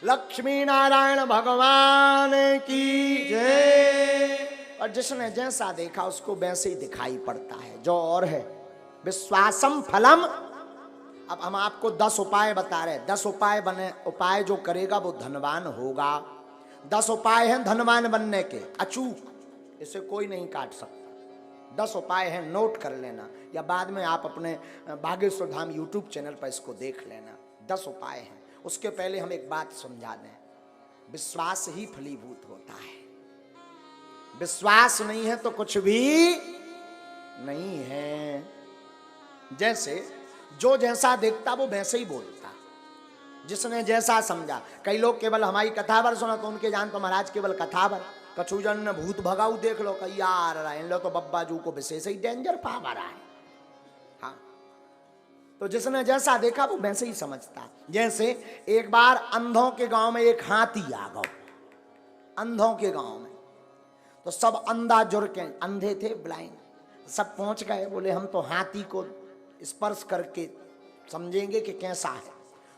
लक्ष्मी नारायण भगवान की जय। और जिसने जैसा देखा उसको वैसे ही दिखाई पड़ता है, जो और है विश्वासम फलम। अब हम आपको 10 उपाय बता रहे हैं, 10 उपाय बने, उपाय जो करेगा वो धनवान होगा। 10 उपाय हैं धनवान बनने के, अचूक, इसे कोई नहीं काट सकता। 10 उपाय हैं, नोट कर लेना, या बाद में आप अपने बागेश्वर धाम यूट्यूब चैनल पर इसको देख लेना। 10 उपाय हैं। उसके पहले हम एक बात समझा दें, विश्वास ही फलीभूत होता है। विश्वास नहीं है तो कुछ भी नहीं है। जैसे जो जैसा देखता वो वैसे ही बोलता, जिसने जैसा समझा। कई लोग केवल हमारी कथावर सुना तो उनके जान तो महाराज केवल कथावर, कछुजन ने भूत भगाऊ देख लो, कई यार इन लो तो बब्बा जू को विशेष ही डेंजर पावा रहा है। हाँ, तो जिसने जैसा देखा वो वैसे ही समझता। जैसे एक बार अंधों के गांव में एक हाथी आ गया, अंधों के गांव में, तो सब अंधा जुड़ के, अंधे थे ब्लाइंड, सब पहुंच गए, बोले हम तो हाथी को स्पर्श करके समझेंगे कि कैसा है।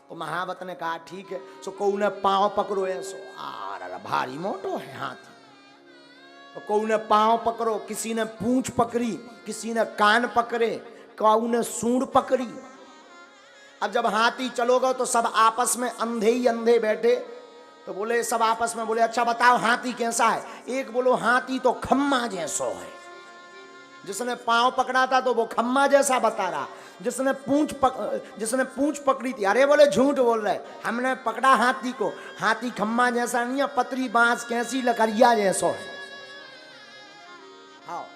तो महावत ने कहा ठीक है, सो को ने पांव पकड़ो, ऐसो आर भारी मोटो है हाथी, तो को ने पांव पकड़ो, किसी ने पूंछ पकड़ी, किसी ने कान पकड़े, काऊ ने सूंड पकड़ी। अब जब हाथी चलोगा तो सब आपस में अंधे ही अंधे बैठे, तो बोले सब आपस में बोले अच्छा बताओ हाथी कैसा है। एक बोलो हाथी तो खम्मा जैसो है, जिसने पांव पकड़ा था तो वो खम्मा जैसा बता रहा, जिसने पूंछ पकड़ी थी, अरे बोले झूठ बोल रहे, हमने पकड़ा हाथी को, हाथी खम्मा जैसा नहीं है, पतरी बांस कैसी लकड़िया जैसो है। हाँ,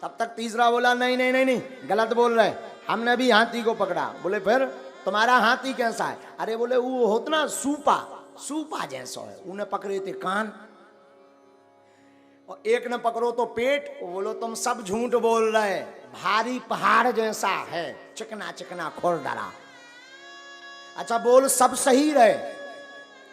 तब तक तीसरा बोला नहीं नहीं नहीं नहीं, गलत बोल रहे, हमने भी हाथी को पकड़ा। बोले फिर तुम्हारा हाथी कैसा है? अरे बोले वो होता ना सूपा जैसा है, उन्हें पकड़े थे कान, और एक ने पकड़ो तो पेट। बोलो तुम सब झूठ बोल रहे, भारी पहाड़ जैसा है, चिकना चिकना खुरदरा। अच्छा बोल सब सही रहे,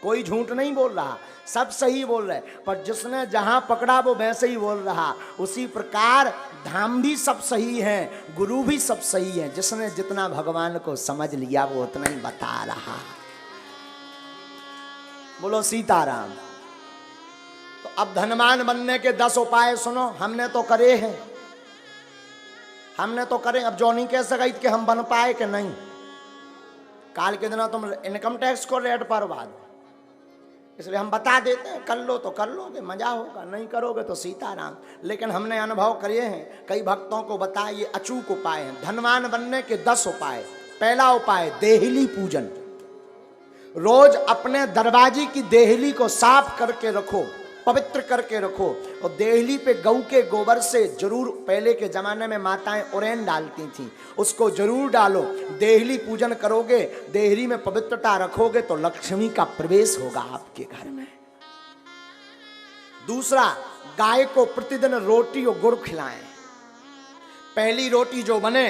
कोई झूठ नहीं बोल रहा, सब सही बोल रहे, पर जिसने जहां पकड़ा वो वैसे ही बोल रहा। उसी प्रकार धाम भी सब सही है, गुरु भी सब सही है, जिसने जितना भगवान को समझ लिया वो उतना ही बता रहा। बोलो सीताराम। तो अब धनवान बनने के 10 उपाय सुनो, हमने तो करे हैं, हमने तो करे। अब जो नहीं कह सका कि हम बन पाए कि नहीं। काल के दिन तुम इनकम टैक्स को रेट पर बाद, इसलिए हम बता देते हैं, कर लो तो कर लोगे, मजा होगा, नहीं करोगे तो सीताराम। लेकिन हमने अनुभव करे हैं, कई भक्तों को बताए, ये अचूक उपाय हैं धनवान बनने के 10 उपाय। पहला उपाय देहली पूजन। रोज अपने दरवाजे की देहली को साफ करके रखो, पवित्र करके रखो, और देहली पे गऊ के गोबर से जरूर, पहले के जमाने में माताएं उरेन डालती थी, उसको जरूर डालो। देहली पूजन करोगे, देहली में पवित्रता रखोगे तो लक्ष्मी का प्रवेश होगा आपके घर में। दूसरा, गाय को प्रतिदिन रोटी और गुड़ खिलाएं। पहली रोटी जो बने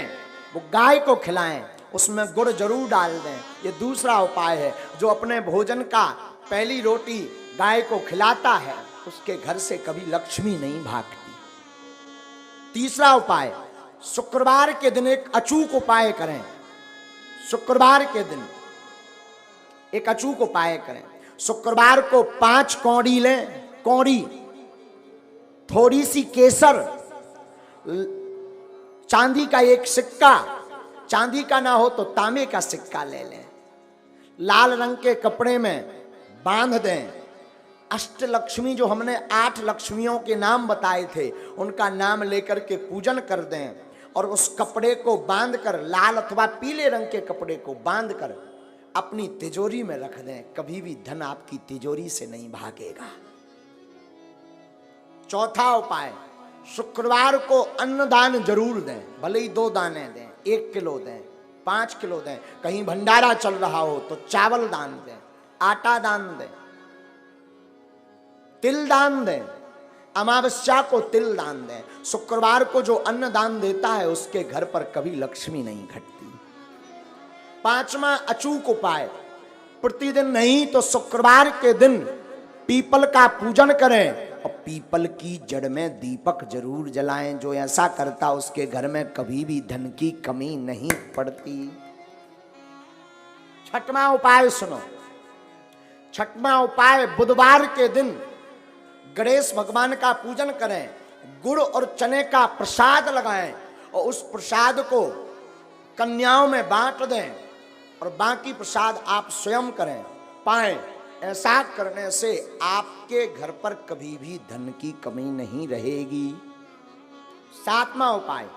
वो गाय को खिलाएं, उसमें गुड़ जरूर डाल दें। ये दूसरा उपाय है। जो अपने भोजन का पहली रोटी गाय को खिलाता है उसके घर से कभी लक्ष्मी नहीं भागती। तीसरा उपाय, शुक्रवार के दिन एक अचूक उपाय करें। शुक्रवार के दिन एक अचूक उपाय करें। शुक्रवार को 5 कौड़ी लें, कौड़ी, थोड़ी सी केसर, चांदी का एक सिक्का, चांदी का ना हो तो तांबे का सिक्का ले लें, लाल रंग के कपड़े में बांध दें। अष्टलक्ष्मी, जो हमने 8 लक्ष्मियों के नाम बताए थे, उनका नाम लेकर के पूजन कर दें, और उस कपड़े को बांधकर, लाल अथवा पीले रंग के कपड़े को बांधकर अपनी तिजोरी में रख दें। कभी भी धन आपकी तिजोरी से नहीं भागेगा। चौथा उपाय, शुक्रवार को अन्नदान जरूर दें, भले ही 2 दाने दें, 1 किलो दें, 5 किलो दें। कहीं भंडारा चल रहा हो तो चावल दान दें, आटा दान दें, तिल दान दें, अमावस्या को तिल दान दें। शुक्रवार को जो अन्न दान देता है उसके घर पर कभी लक्ष्मी नहीं घटती। 5वां अचूक उपाय, प्रतिदिन नहीं तो शुक्रवार के दिन पीपल का पूजन करें, और पीपल की जड़ में दीपक जरूर जलाएं। जो ऐसा करता उसके घर में कभी भी धन की कमी नहीं पड़ती। 6वां उपाय सुनो, छठवां उपाय, बुधवार के दिन गणेश भगवान का पूजन करें, गुड़ और चने का प्रसाद लगाएं और उस प्रसाद को कन्याओं में बांट दें और बाकी प्रसाद आप स्वयं करें पाएं। ऐसा करने से आपके घर पर कभी भी धन की कमी नहीं रहेगी। सातवां उपाय,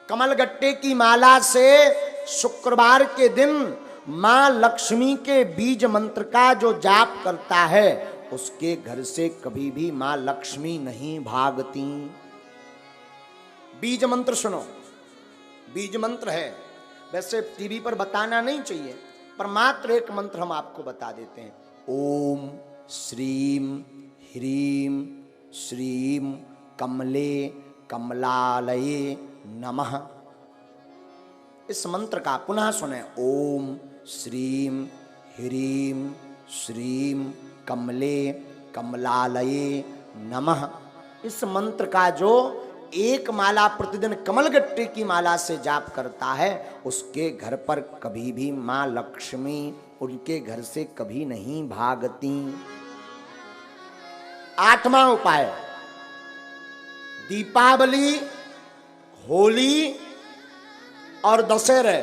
कमलगट्टे की माला से शुक्रवार के दिन मां लक्ष्मी के बीज मंत्र का जो जाप करता है उसके घर से कभी भी मां लक्ष्मी नहीं भागती। बीज मंत्र सुनो, बीज मंत्र है, वैसे टीवी पर बताना नहीं चाहिए, पर मात्र एक मंत्र हम आपको बता देते हैं। ओम श्रीम ह्रीम श्रीम कमले कमलालये नमः। इस मंत्र का पुनः सुने। ओम श्रीम ह्रीम श्रीम कमले कमलालये नमः। इस मंत्र का जो एक माला प्रतिदिन कमलगट्टे की माला से जाप करता है उसके घर पर कभी भी मां लक्ष्मी उनके घर से कभी नहीं भागती। आठवां उपाय, दीपावली, होली और दशहरे,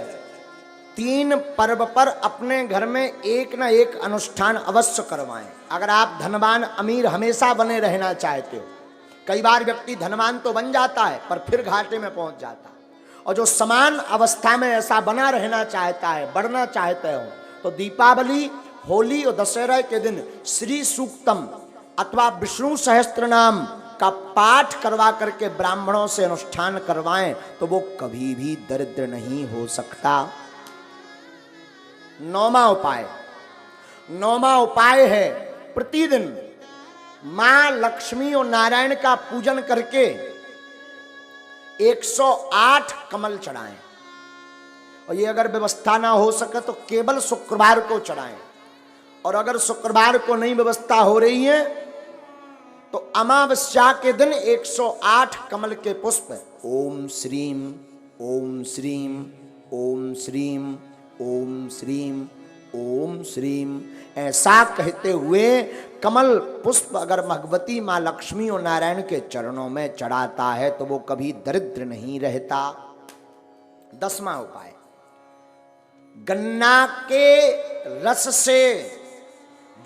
तीन पर्व पर अपने घर में एक ना एक अनुष्ठान अवश्य करवाएं। अगर आप धनवान अमीर हमेशा बने रहना चाहते हो, कई बार व्यक्ति धनवान तो बन जाता है पर फिर घाटे में पहुंच जाता है, और जो समान अवस्था में ऐसा बना रहना चाहता है, बढ़ना चाहते हो, तो दीपावली, होली और दशहरा के दिन श्री सूक्तम अथवा विष्णु सहस्त्र नाम का पाठ करवा करके ब्राह्मणों से अनुष्ठान करवाएं तो वो कभी भी दरिद्र नहीं हो सकता। नौवां उपाय है प्रतिदिन मां लक्ष्मी और नारायण का पूजन करके 108 कमल चढ़ाएं, और ये अगर व्यवस्था ना हो सके तो केवल शुक्रवार को चढ़ाएं, और अगर शुक्रवार को नहीं व्यवस्था हो रही है तो अमावस्या के दिन 108 कमल के पुष्प ओम श्रीम ओम श्रीम ओम श्रीम ओम श्रीम ओम श्रीम ऐसा कहते हुए कमल पुष्प अगर भगवती मां लक्ष्मी और नारायण के चरणों में चढ़ाता है तो वो कभी दरिद्र नहीं रहता। 10वां उपाय, गन्ना के रस से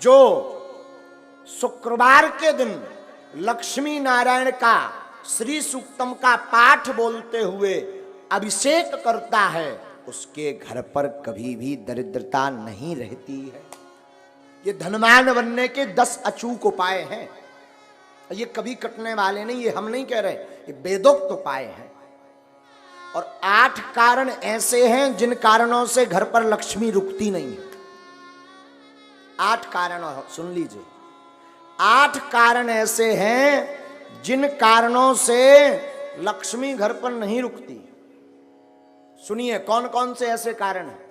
जो शुक्रवार के दिन लक्ष्मी नारायण का श्री सूक्तम का पाठ बोलते हुए अभिषेक करता है उसके घर पर कभी भी दरिद्रता नहीं रहती है। ये धनवान बनने के 10 अचूक उपाय हैं, ये कभी कटने वाले नहीं, ये हम नहीं कह रहे, ये वेदोक्त उपाय हैं। और 8 कारण ऐसे हैं जिन कारणों से घर पर लक्ष्मी रुकती नहीं है। 8 कारण सुन लीजिए, 8 कारण ऐसे हैं जिन कारणों से लक्ष्मी घर पर नहीं रुकती। सुनिए कौन कौन से ऐसे कारण हैं,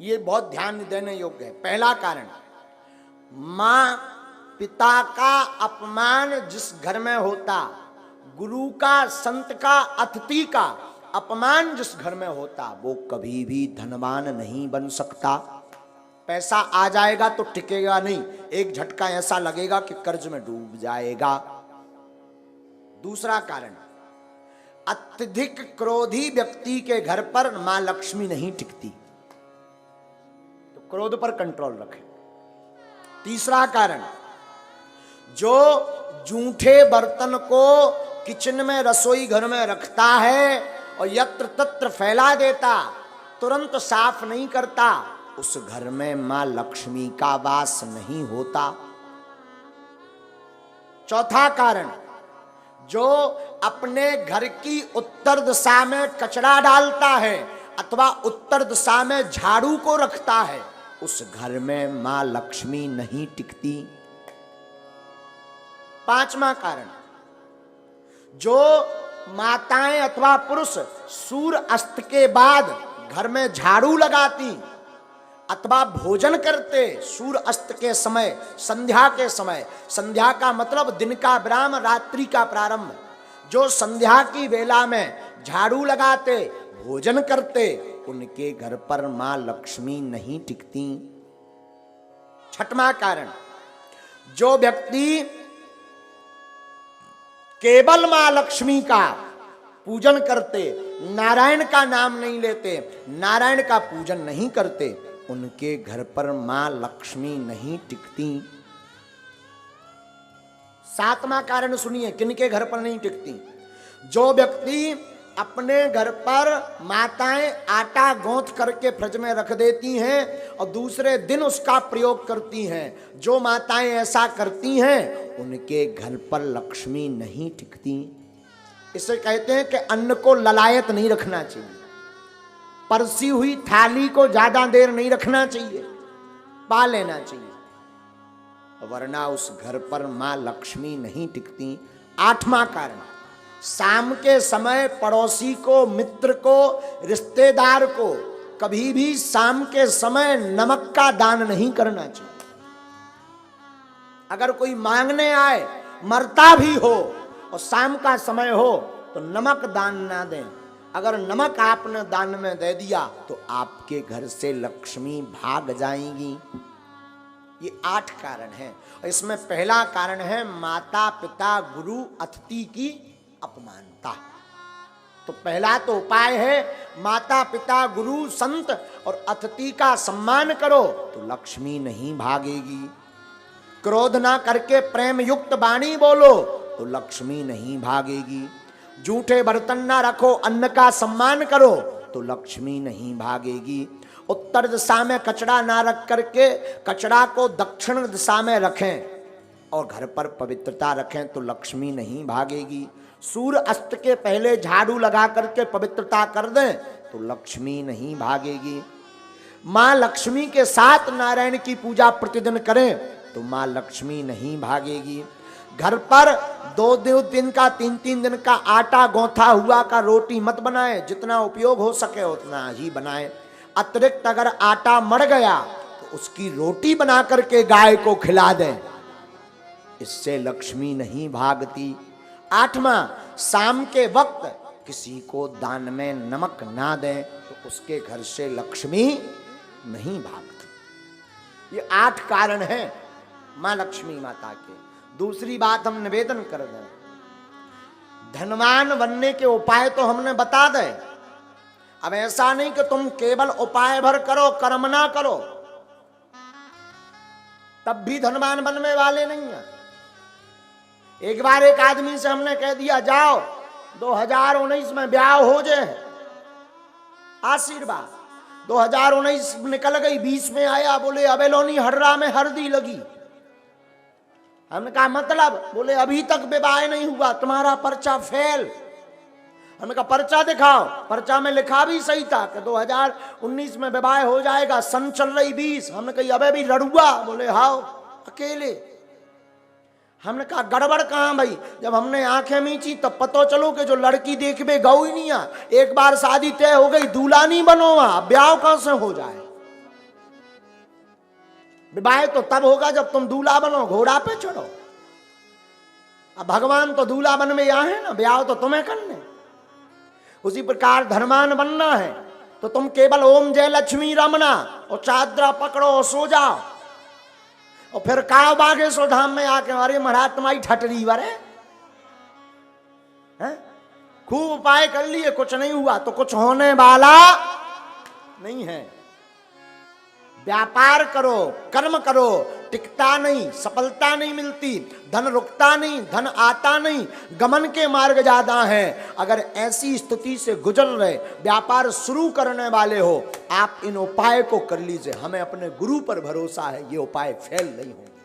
ये बहुत ध्यान देने योग्य है। पहला कारण, मां पिता का अपमान जिस घर में होता, गुरु का, संत का, अतिथि का अपमान जिस घर में होता, वो कभी भी धनवान नहीं बन सकता। पैसा आ जाएगा तो टिकेगा नहीं, एक झटका ऐसा लगेगा कि कर्ज में डूब जाएगा। दूसरा कारण, अत्यधिक क्रोधी व्यक्ति के घर पर मां लक्ष्मी नहीं टिकती, तो क्रोध पर कंट्रोल रखें। तीसरा कारण, जो जूठे बर्तन को किचन में, रसोई घर में रखता है और यत्र तत्र फैला देता, तुरंत साफ नहीं करता, उस घर में मां लक्ष्मी का वास नहीं होता। चौथा कारण, जो अपने घर की उत्तर दिशा में कचरा डालता है अथवा उत्तर दिशा में झाड़ू को रखता है, उस घर में मां लक्ष्मी नहीं टिकती। पांचवा कारण, जो माताएं अथवा पुरुष सूर्य अस्त के बाद घर में झाड़ू लगाती अथवा भोजन करते सूर्य अस्त के समय, संध्या के समय, संध्या का मतलब दिन का विराम, रात्रि का प्रारंभ, जो संध्या की वेला में झाड़ू लगाते, भोजन करते, उनके घर पर मां लक्ष्मी नहीं टिकती। छठवां कारण, जो व्यक्ति केवल मां लक्ष्मी का पूजन करते, नारायण का नाम नहीं लेते, नारायण का पूजन नहीं करते, उनके घर पर मां लक्ष्मी नहीं टिकती। सातवां कारण सुनिए, किनके घर पर नहीं टिकती? जो व्यक्ति अपने घर पर माताएं आटा गूंथ करके फ्रिज में रख देती हैं और दूसरे दिन उसका प्रयोग करती हैं, जो माताएं ऐसा करती हैं उनके घर पर लक्ष्मी नहीं टिकती। इसे कहते हैं कि अन्न को ललायत नहीं रखना चाहिए, परसी हुई थाली को ज्यादा देर नहीं रखना चाहिए, पा लेना चाहिए, वरना उस घर पर मां लक्ष्मी नहीं टिकती। आठवां कारण, शाम के समय पड़ोसी को, मित्र को, रिश्तेदार को कभी भी शाम के समय नमक का दान नहीं करना चाहिए। अगर कोई मांगने आए, मरता भी हो और शाम का समय हो तो नमक दान ना दें। अगर नमक आपने दान में दे दिया तो आपके घर से लक्ष्मी भाग जाएंगी। ये 8 कारण हैं। इसमें पहला कारण है माता पिता गुरु अतिथि की अपमानता। तो पहला तो उपाय है माता पिता गुरु संत और अतिथि का सम्मान करो तो लक्ष्मी नहीं भागेगी। क्रोध ना करके प्रेम युक्त वाणी बोलो तो लक्ष्मी नहीं भागेगी। झूठे बर्तन ना रखो, अन्न का सम्मान करो तो लक्ष्मी नहीं भागेगी। उत्तर दिशा में कचरा ना रख करके कचरा को दक्षिण दिशा में रखें और घर पर पवित्रता रखें तो लक्ष्मी नहीं भागेगी। सूर्य अस्त के पहले झाड़ू लगा करके पवित्रता कर दें तो लक्ष्मी नहीं भागेगी। मां लक्ष्मी के साथ नारायण की पूजा प्रतिदिन करें तो मां लक्ष्मी नहीं भागेगी। घर पर 2 दिन का 3 दिन का आटा गौथा हुआ का रोटी मत बनाएं, जितना उपयोग हो सके उतना ही बनाएं। अतिरिक्त अगर आटा मर गया तो उसकी रोटी बना करके गाय को खिला दें, इससे लक्ष्मी नहीं भागती। 8वां, शाम के वक्त किसी को दान में नमक ना दें तो उसके घर से लक्ष्मी नहीं भागती। ये 8 कारण हैं मां लक्ष्मी माता के। दूसरी बात हम निवेदन कर दें, धनवान बनने के उपाय तो हमने बता दे। अब ऐसा नहीं कि तुम केवल उपाय भर करो, कर्म ना करो, तब भी धनवान बनने वाले नहीं है। एक बार एक आदमी से हमने कह दिया जाओ 2019 में ब्याह हो जाए, आशीर्वाद। 2019 निकल गई, 20 में आया, बोले अबेलोनी हर्रा में हरदी लगी। हमने कहा मतलब? बोले अभी तक विवाह नहीं हुआ, तुम्हारा पर्चा फेल। हमने कहा पर्चा दिखाओ। पर्चा में लिखा भी सही था कि 2019 में विवाह हो जाएगा, सन चल रही 20। हमने कहा अबे भी लड़ुआ। बोले हाओ अकेले। हमने कहा गड़बड़ कहाँ भाई? जब हमने आंखें मीची तब पता चलो कि जो लड़की देखबे गौ ही नहीं आ। एक बार शादी तय हो गई, दूल्हा नहीं बनो, वहां ब्याह कहां से हो जाए? विवाह तो तब होगा जब तुम दूल्हा बनो, घोड़ा पे चढ़ो। अब भगवान तो दूल्हा बन में यहाँ है ना, ब्याह तो तुम्हें करने। उसी प्रकार धनवान बनना है तो तुम केवल ओम जय लक्ष्मी रमना और चादरा पकड़ो और सो जाओ और फिर काव बागेश्वर धाम में आके अरे महाराज तुम्हारी ठटरी वरे हैं। खूब उपाय कर लिए, कुछ नहीं हुआ तो कुछ होने वाला नहीं है। व्यापार करो, कर्म करो, टिकता नहीं, सफलता नहीं मिलती, धन रुकता नहीं, धन आता नहीं, गमन के मार्ग ज्यादा हैं। अगर ऐसी स्थिति से गुजर रहे, व्यापार शुरू करने वाले हो, आप इन उपाय को कर लीजिए। हमें अपने गुरु पर भरोसा है, ये उपाय फेल नहीं होंगे।